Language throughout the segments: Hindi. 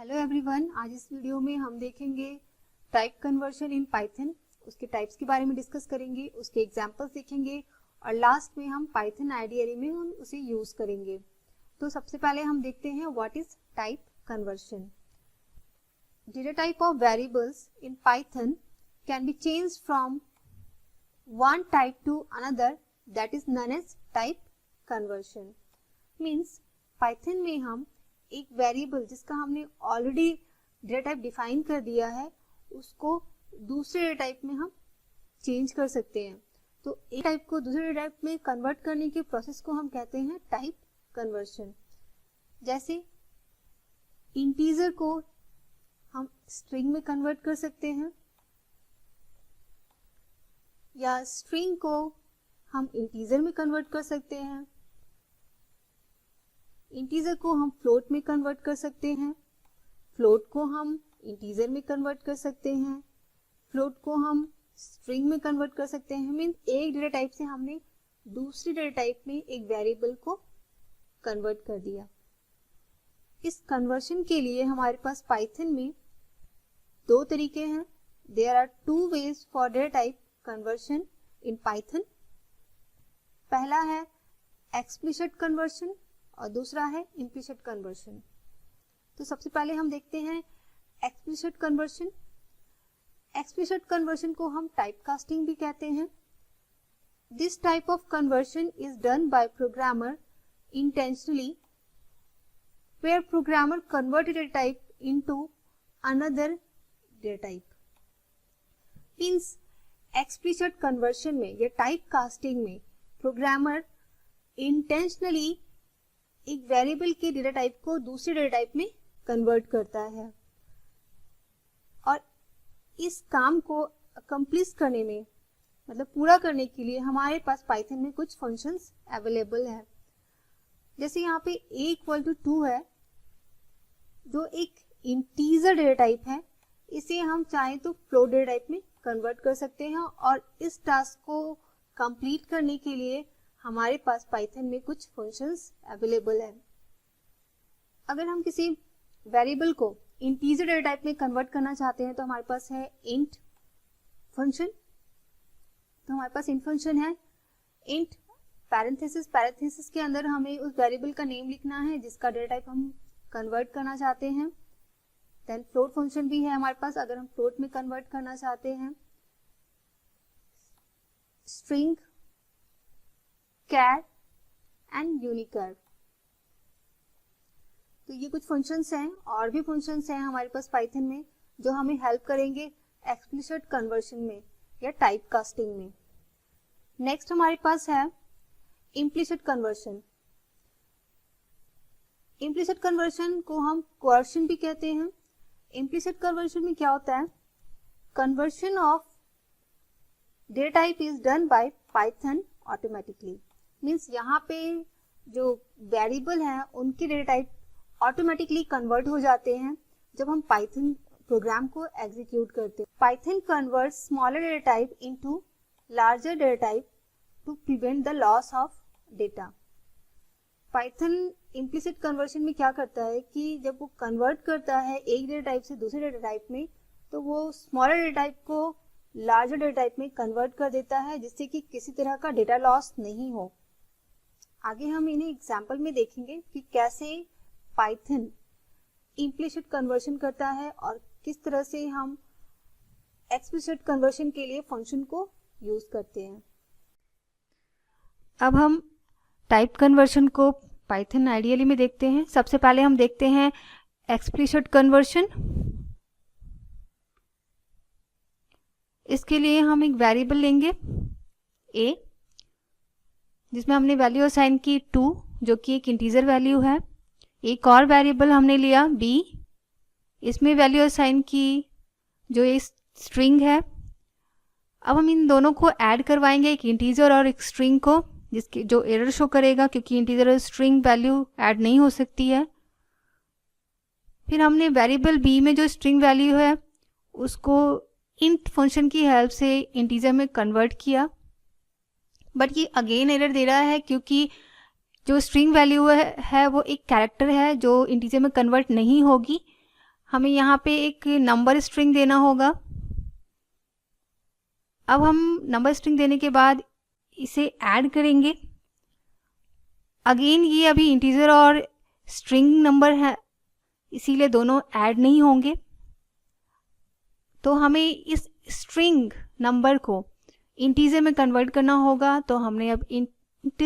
हेलो एवरीवन, आज इस वीडियो में हम देखेंगे टाइप कन्वर्शन इन पाइथन। उसके टाइप्स के बारे में डिस्कस करेंगे, उसके एग्जांपल्स देखेंगे और लास्ट में हम पाइथन आईडीएरी में हम उसे यूज करेंगे। तो सबसे पहले हम देखते हैं what is type conversion. Data type of variables in Python can be changed from one type to another, that is known as type conversion. Means Python में हम एक वेरिएबल जिसका हमने ऑलरेडी डेटा टाइप डिफाइन कर दिया है उसको दूसरे डेटा टाइप में हम चेंज कर सकते हैं। तो एक टाइप को दूसरे डेटा टाइप में कन्वर्ट करने के प्रोसेस को हम कहते हैं टाइप कन्वर्शन। जैसे इंटीजर को हम स्ट्रिंग में कन्वर्ट कर सकते हैं या स्ट्रिंग को हम इंटीजर में कन्वर्ट कर सकते हैं। इंटीजर को हम फ्लोट में कन्वर्ट कर सकते हैं, फ्लोट को हम इंटीजर में कन्वर्ट कर सकते हैं, फ्लोट को हम स्ट्रिंग में कन्वर्ट कर सकते हैं। मीन्स एक डेटा टाइप से हमने दूसरी डेटा टाइप में एक वेरिएबल को कन्वर्ट कर दिया। इस कन्वर्शन के लिए हमारे पास पाइथन में दो तरीके हैं। There are two ways for data type conversion in Python. पहला है एक्सप्लिसिट कन्वर्शन और दूसरा है इम्प्लिसिट कन्वर्शन। तो सबसे पहले हम देखते हैं एक्सप्लिसिट कन्वर्शन। एक्सप्लिसिट कन्वर्शन को हम टाइप कास्टिंग भी कहते हैं। This type of conversion is done by programmer intentionally, where programmer converted a type into another data type. Means explicit conversion में या टाइप कास्टिंग में प्रोग्रामर intentionally एक वेरिएबल के डेटा टाइप को दूसरे डेटा टाइप में कन्वर्ट करता है और इस काम को अकम्प्लिश करने में मतलब पूरा करने के लिए हमारे पास पाइथन में कुछ फंक्शंस अवेलेबल है। जैसे यहाँ पे a=2 है जो एक इंटीजर डेटा टाइप है, इसे हम चाहें तो फ्लोट डेटा टाइप में कन्वर्ट कर सकते हैं और इस टास्क को कंप्लीट करने के लिए हमारे पास पाइथन में कुछ फंक्शंस अवेलेबल है। अगर हम किसी वेरिएबल को इंटीजर डेटा टाइप में कन्वर्ट करना चाहते हैं तो हमारे पास है इंट फंक्शन। तो हमारे पास इंट फंक्शन है। इंट पैरेंथेसिस के अंदर हमें उस वेरिएबल का नेम लिखना है जिसका डेटा टाइप हम कन्वर्ट करना चाहते हैं। देन फ्लोट फंक्शन भी है हमारे पास अगर हम फ्लोट में कन्वर्ट करना चाहते हैं। String, char and unichar. तो ये कुछ फंक्शंस हैं और भी फंक्शंस हैं हमारे पास पाइथन में जो हमें हेल्प करेंगे एक्सप्लिसिट कन्वर्शन में या टाइप कास्टिंग में। नेक्स्ट हमारे पास है इम्प्लिसिट कन्वर्शन। इम्प्लिसिट कन्वर्शन को हम कोएर्शन भी कहते हैं। इम्प्लिसिट कन्वर्शन में क्या होता है? Conversion of data type is done by Python automatically. Means यहाँ पे जो वेरिएबल हैं उनके डेटा टाइप ऑटोमेटिकली कन्वर्ट हो जाते हैं जब हम पाइथन प्रोग्राम को एग्जीक्यूट करते हैं। Python converts smaller data type into larger data type two prevent the loss of data. Python implicit conversion में क्या करता है कि जब वो कन्वर्ट करता है एक डेटा टाइप से दूसरे डेटा टाइप में तो वो स्मॉलर डेटा टाइप को लार्जर डेटा टाइप में कन्वर्ट कर देता है जिससे कि किसी तरह का डेटा लॉस नहीं हो। आगे हम इन्हें एग्जाम्पल में देखेंगे कि कैसे पाइथन इम्प्लिसिट कन्वर्शन करता है और किस तरह से हम एक्सप्लिसिट कन्वर्शन के लिए फंक्शन को यूज करते हैं। अब हम टाइप कन्वर्शन को पाइथन आइडियली में देखते हैं। सबसे पहले हम देखते हैं एक्सप्लिसिट कन्वर्शन। इसके लिए हम एक वेरिएबल लेंगे a जिसमें हमने वैल्यू असाइन की 2 जो कि एक इंटीजर वैल्यू है। एक और वेरिएबल हमने लिया b, इसमें वैल्यू असाइन की जो एक स्ट्रिंग है। अब हम इन दोनों को ऐड करवाएंगे, एक इंटीजर और एक स्ट्रिंग को, जिसकी जो एरर शो करेगा क्योंकि इंटीजर और स्ट्रिंग वैल्यू ऐड नहीं हो सकती है। फिर हमने वेरिएबल b में जो स्ट्रिंग वैल्यू है उसको इंट फंक्शन की हेल्प से इंटीजर में कन्वर्ट किया, बट ये अगेन एरर दे रहा है क्योंकि जो स्ट्रिंग वैल्यू है वो एक कैरेक्टर है जो इंटीजर में कन्वर्ट नहीं होगी। हमें यहाँ पे एक नंबर स्ट्रिंग देना होगा। अब हम नंबर स्ट्रिंग देने के बाद इसे ऐड करेंगे। अगेन ये अभी इंटीजर और स्ट्रिंग नंबर है, इसीलिए दोनों ऐड नहीं होंगे। तो हमें इस स्ट्रिंग नंबर को इंटीजर में कन्वर्ट करना होगा। तो हमने अब इंट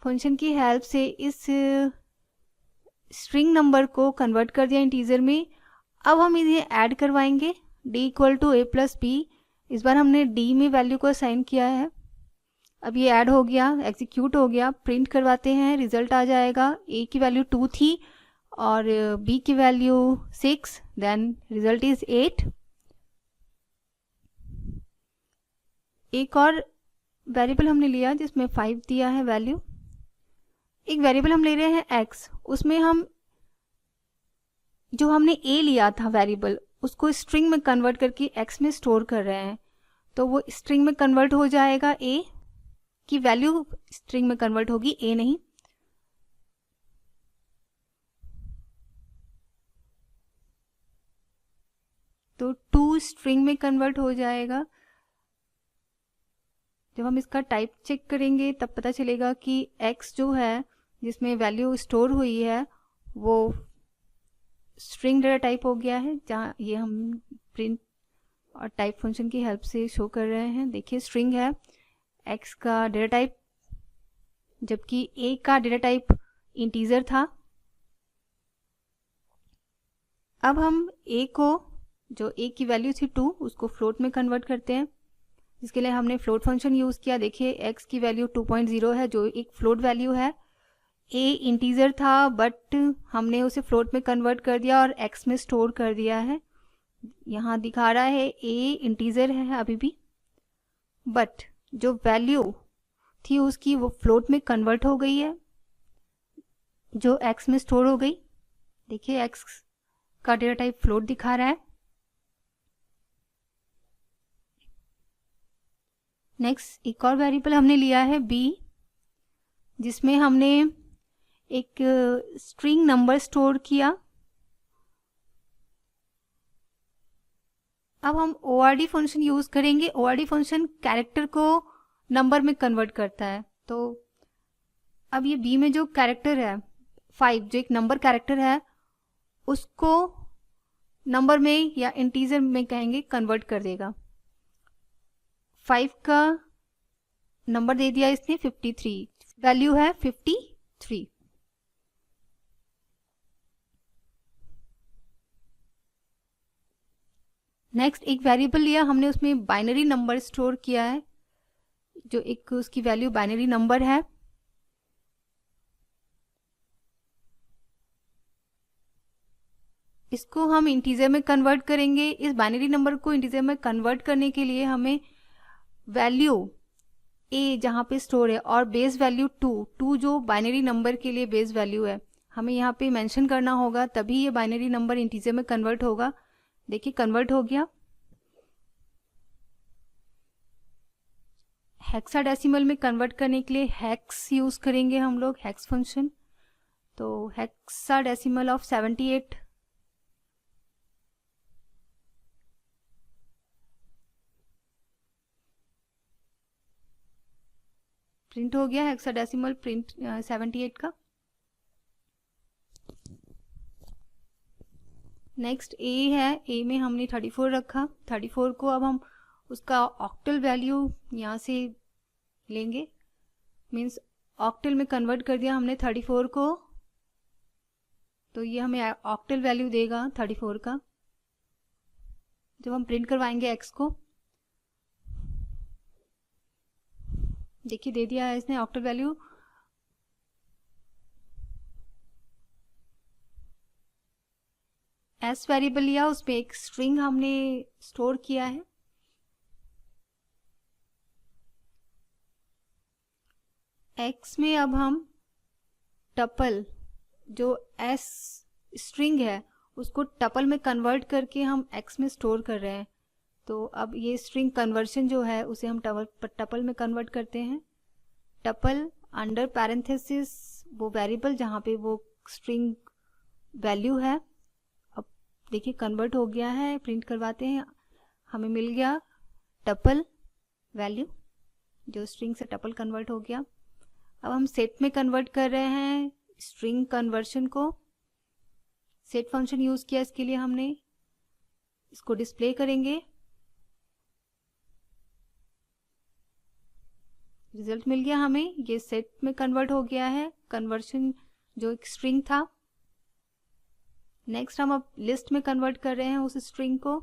फंक्शन की हेल्प से इस स्ट्रिंग नंबर को कन्वर्ट कर दिया इंटीजर में। अब हम इन्हें ऐड करवाएंगे d equal to a plus b। इस बार हमने d में वैल्यू को असाइन किया है। अब ये ऐड हो गया, एग्जीक्यूट हो गया, प्रिंट करवाते हैं, रिजल्ट आ जाएगा। a की वैल्यू 2 थी और b की वैल्यू 6, देन रिजल्ट इज 8। एक और वेरिएबल हमने लिया जिसमें 5 दिया है वैल्यू। एक वेरिएबल हम ले रहे हैं x, उसमें हम जो हमने a लिया था वेरिएबल उसको स्ट्रिंग में कन्वर्ट करके x में स्टोर कर रहे हैं। तो वो स्ट्रिंग में कन्वर्ट हो जाएगा, a की वैल्यू स्ट्रिंग में कन्वर्ट होगी, a नहीं। तो 2 स्ट्रिंग में कन्वर्ट हो जाएगा। जब हम इसका टाइप चेक करेंगे तब पता चलेगा कि x जो है जिसमें वैल्यू स्टोर हुई है वो स्ट्रिंग डेटा टाइप हो गया है, जहाँ ये हम प्रिंट और टाइप फंक्शन की हेल्प से शो कर रहे हैं। देखिए स्ट्रिंग है x का डेटा टाइप, जबकि a का डेटा टाइप इंटीजर था। अब हम a को, जो a की वैल्यू थी 2, उसको फ्लोट में कन्वर्ट करते हैं, जिसके लिए हमने फ्लोट फंक्शन यूज़ किया। देखिए x की वैल्यू 2.0 है जो एक फ्लोट वैल्यू है। a इंटीजर था बट हमने उसे फ्लोट में कन्वर्ट कर दिया और x में स्टोर कर दिया है। यहाँ दिखा रहा है a इंटीजर है अभी भी, बट जो वैल्यू थी उसकी वो फ्लोट में कन्वर्ट हो गई है जो x में स्टोर हो गई। देखिए x का डेटा टाइप फ्लोट दिखा रहा है। नेक्स्ट एक और वेरिएबल हमने लिया है b, जिसमें हमने एक स्ट्रिंग नंबर स्टोर किया। अब हम ORD फंक्शन यूज करेंगे। ORD फंक्शन कैरेक्टर को नंबर में कन्वर्ट करता है। तो अब ये b में जो कैरेक्टर है 5, जो एक नंबर कैरेक्टर है, उसको नंबर में या इंटीजर में कहेंगे कन्वर्ट कर देगा। 5 का नंबर दे दिया इसने 53, वैल्यू है 53। नेक्स्ट एक वेरिएबल लिया हमने, उसमें बाइनरी नंबर स्टोर किया है, जो एक उसकी वैल्यू बाइनरी नंबर है। इसको हम इंटीजर में कन्वर्ट करेंगे। इस बाइनरी नंबर को इंटीजर में कन्वर्ट करने के लिए हमें वैल्यू a जहाँ पे स्टोर है और बेस वैल्यू 2 जो बाइनरी नंबर के लिए बेस वैल्यू है, हमें यहाँ पे मेंशन करना होगा, तभी ये बाइनरी नंबर इंटीजर में कन्वर्ट होगा। देखिए कन्वर्ट हो गया। हेक्साडेसिमल में कन्वर्ट करने के लिए हेक्स यूज करेंगे हम लोग, हेक्स फंक्शन। तो हेक्साडेसिमल ऑफ 78, प्रिंट हो गया हेक्साडेसिमल प्रिंट 78 का। नेक्स्ट a है, a में हमने 34 रखा। 34 को अब हम उसका ऑक्टल वैल्यू यहाँ से लेंगे, मीन्स ऑक्टल में कन्वर्ट कर दिया हमने 34 को, तो ये हमें ऑक्टल वैल्यू देगा 34 का। जब हम प्रिंट करवाएंगे x को, देखिए दे दिया है इसने ऑक्टल वैल्यू। s वेरिएबल लिया, उसमें एक स्ट्रिंग हमने स्टोर किया है। x में अब हम टपल, जो s स्ट्रिंग है उसको टपल में कन्वर्ट करके हम x में स्टोर कर रहे हैं। तो अब ये स्ट्रिंग कन्वर्शन जो है उसे हम टपल में कन्वर्ट करते हैं। टपल अंडर पैरेंथेसिस वो वेरिएबल जहाँ पे वो स्ट्रिंग वैल्यू है। अब देखिए कन्वर्ट हो गया है, प्रिंट करवाते हैं, हमें मिल गया टपल वैल्यू, जो स्ट्रिंग से टपल कन्वर्ट हो गया। अब हम सेट में कन्वर्ट कर रहे हैं स्ट्रिंग कन्वर्शन को। सेट फंक्शन यूज किया, इसके लिए हमने इसको डिस्प्ले करेंगे। रिजल्ट मिल गया हमें, ये सेट में कन्वर्ट हो गया है कन्वर्शन जो एक स्ट्रिंग था। नेक्स्ट हम अब लिस्ट में कन्वर्ट कर रहे हैं उस स्ट्रिंग को।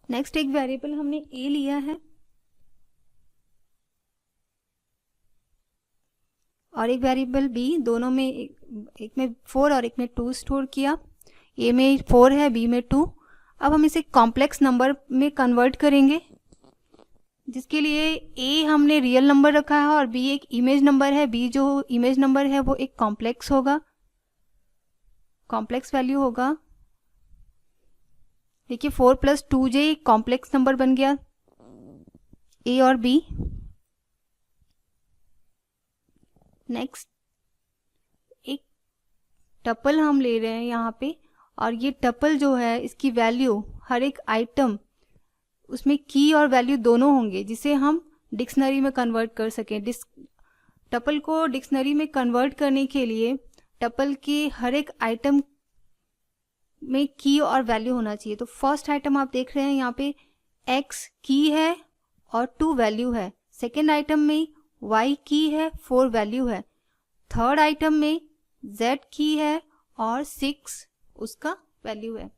नेक्स्ट एक वेरिएबल हमने ए लिया है और एक वेरिएबल बी, दोनों में एक में 4 और एक में 2 स्टोर किया। ए में 4 है, बी में 2। अब हम इसे कॉम्प्लेक्स नंबर में कन्वर्ट करेंगे, जिसके लिए ए हमने रियल नंबर रखा है और बी एक इमेज नंबर है। बी जो इमेज नंबर है वो एक कॉम्प्लेक्स होगा, कॉम्प्लेक्स वैल्यू होगा। देखिए 4 + 2j कॉम्प्लेक्स नंबर बन गया ए और बी। नेक्स्ट एक टपल हम ले रहे हैं यहाँ पे, और ये टपल जो है इसकी वैल्यू हर एक आइटम उसमें की और वैल्यू दोनों होंगे, जिसे हम डिक्शनरी में कन्वर्ट कर सकें। टपल को डिक्शनरी में कन्वर्ट करने के लिए टपल के हर एक आइटम में की और वैल्यू होना चाहिए। तो फर्स्ट आइटम आप देख रहे हैं यहाँ पे x की है और 2 वैल्यू है। सेकेंड आइटम में y की है, 4 वैल्यू है। थर्ड आइटम में z की है और 6 उसका वैल्यू है।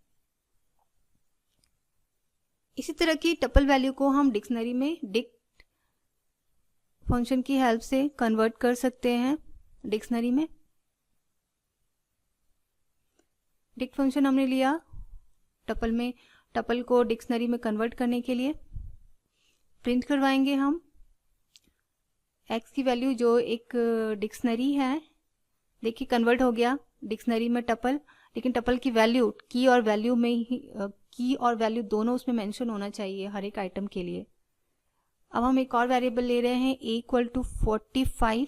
इसी तरह की टपल वैल्यू को हम डिक्शनरी में डिक्ट फंक्शन की हेल्प से कन्वर्ट कर सकते हैं डिक्शनरी में। डिक्ट फंक्शन हमने लिया टपल में, टपल को डिक्शनरी में कन्वर्ट करने के लिए। प्रिंट करवाएंगे हम x की वैल्यू जो एक डिक्शनरी है। देखिए कन्वर्ट हो गया डिक्शनरी में टपल, लेकिन टपल की वैल्यू की और वैल्यू में ही की और वैल्यू दोनों उसमें मेंशन होना चाहिए हर एक आइटम के लिए। अब हम एक और वेरिएबल ले रहे हैं a = 45।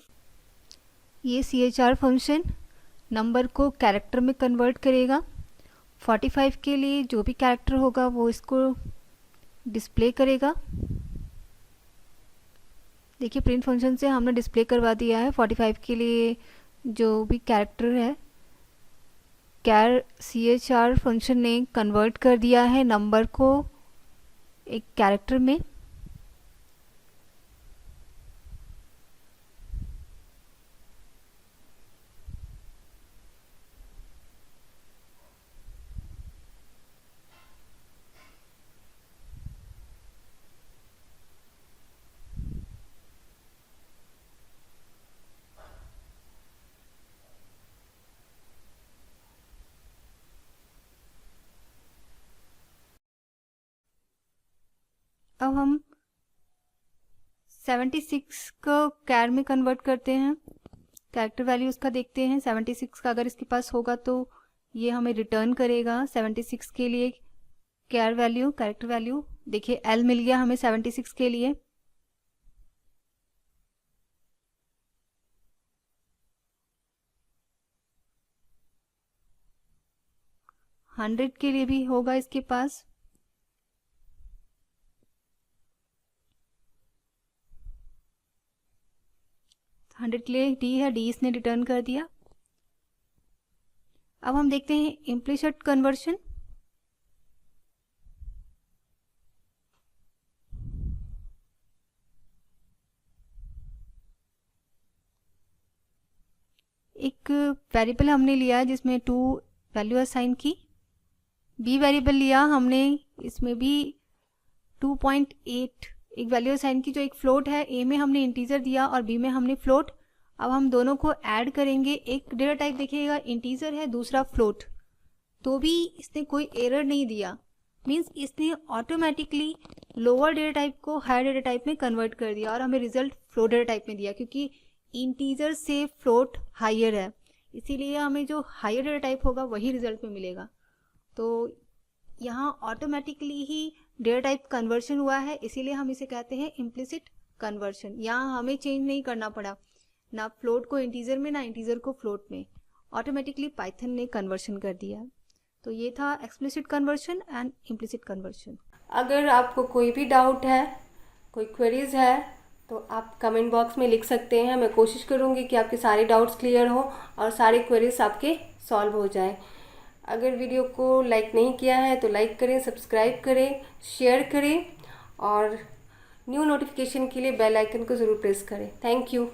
ये CHR फंक्शन नंबर को कैरेक्टर में कन्वर्ट करेगा। 45 के लिए जो भी कैरेक्टर होगा वो इसको डिस्प्ले करेगा। देखिए प्रिंट फंक्शन से हमने डिस्प्ले करवा दिया है 45 के लिए जो भी कैरेक्टर है। CHR फंक्शन ने कन्वर्ट कर दिया है नंबर को एक कैरेक्टर में। अब हम 76 को कैर में कन्वर्ट करते हैं। कैरेक्टर वैल्यू उसका देखते हैं। 76 का अगर इसके पास होगा तो ये हमें रिटर्न करेगा। 76 के लिए कैर वैल्यू, कैरेक्टर वैल्यू देखिए L मिल गया हमें 76 के लिए। हंड्रेड के लिए भी होगा इसके पास। हंड्रेड के लिए डी है, डी इसने रिटर्न कर दिया। अब हम देखते हैं इम्प्लिसिट कन्वर्शन। एक वेरिएबल हमने लिया जिसमें 2 वैल्यू असाइन की। बी वेरिएबल लिया हमने, इसमें भी 2.8 एक वैल्यू असाइन की जो एक फ्लोट है। ए में हमने इंटीजर दिया और बी में हमने फ्लोट। अब हम दोनों को ऐड करेंगे। एक डेटा टाइप देखिएगा इंटीजर है, दूसरा फ्लोट, तो भी इसने कोई एरर नहीं दिया। मीन्स इसने ऑटोमेटिकली लोअर डेटा टाइप को हायर डेटा टाइप में कन्वर्ट कर दिया और हमें रिजल्ट फ्लोट डेटा टाइप में दिया, क्योंकि इंटीजर से फ्लोट हायर है। इसीलिए हमें जो हायर डेटा टाइप होगा वही रिजल्ट में मिलेगा। तो यहाँ ऑटोमेटिकली ही डेटा टाइप कन्वर्शन हुआ है, इसीलिए हम इसे कहते हैं इम्प्लिसिट कन्वर्शन। यहाँ हमें चेंज नहीं करना पड़ा, ना फ्लोट को इंटीजर में ना इंटीजर को फ्लोट में, ऑटोमेटिकली पाइथन ने कन्वर्शन कर दिया। तो ये था explicit conversion and implicit conversion. अगर आपको कोई भी डाउट है, कोई क्वेरीज है, तो आप कमेंट बॉक्स में लिख सकते हैं। मैं कोशिश करूँगी कि आपके सारे डाउट्स क्लियर हो और सारे क्वेरीज आपके सॉल्व हो जाए। अगर वीडियो को लाइक नहीं किया है तो लाइक करें, सब्सक्राइब करें, शेयर करें और न्यू नोटिफिकेशन के लिए बेल आइकन को ज़रूर प्रेस करें। Thank you.